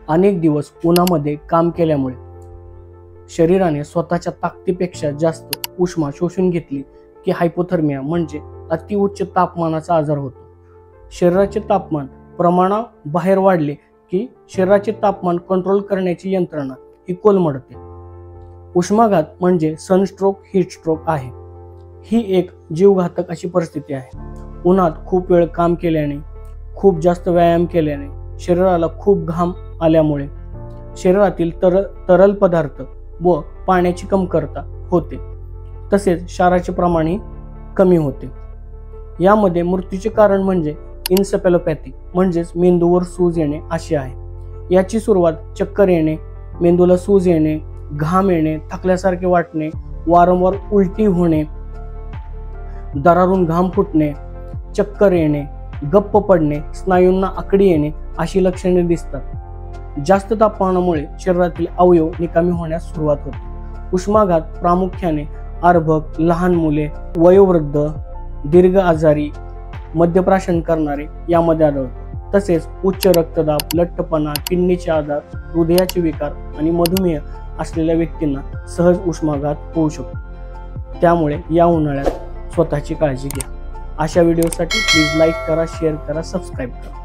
अनेक दिवस उन्हामध्ये काम केल्यामुळे शरीराने स्वतःच्या ताकदीपेक्षा जास्त उष्मा शोषून घेतली की हायपोथर्मिया म्हणजे अतिउच्च तापमानाचा आजार होतो। शरीराचे तापमान प्रमाणाबाहेर वाढले की शरीराचे तापमान कंट्रोल करण्याची यंत्रणा ही कोलमडते। उष्माघात म्हणजे सनस्ट्रोक, हीट स्ट्रोक आहे। ही एक जीवघातक अशी परिस्थिती आहे। उन्हात खूप वेळ काम केल्याने, खूप जास्त व्यायाम केल्याने, शरीराला खूप घाम आल्यामुळे शरीरातील तरल पदार्थ व पाण्याची कमतरता होते, तसेच क्षाराचे प्रमाणही कमी होते। यामध्ये मृत्यूचे कारण म्हणजे इन्सेफॅलोपॅथी म्हणजेच मेंदूवर सूज येणे अशी आहे। याची सुरुवात चक्कर येणे, मेंदूला सूज येणे, घाम येणे, थकल्यासारखे वाटणे, वारंवार उलटी होणे, दरारून घाम फुटणे, चक्कर येणे, गप्प पडणे, स्नायूंना आकडी येणे अशी लक्षणे दिसतात। जास्त तापमानामुळे शरीरातील अवयव निकामी होण्यास सुरुवात होते। उष्माघात प्रामुख्याने अर्भक, लहान मुले, वयोवृद्ध, दीर्घ आजारी, मद्यप्राशन करणारे यामध्ये आढळतो। तसेच उच्च रक्तदाब, लठ्ठपणा, किडनीचे आजार, हृदयाचे विकार आणि मधुमेह असलेल्या व्यक्तींना सहज उष्माघात होऊ शकतो। त्यामुळे या उन्हाळ्यात स्वतःची काळजी घ्या। अशा व्हिडिओसाठी प्लीज लाईक करा, शेअर करा, सबस्क्राईब करा।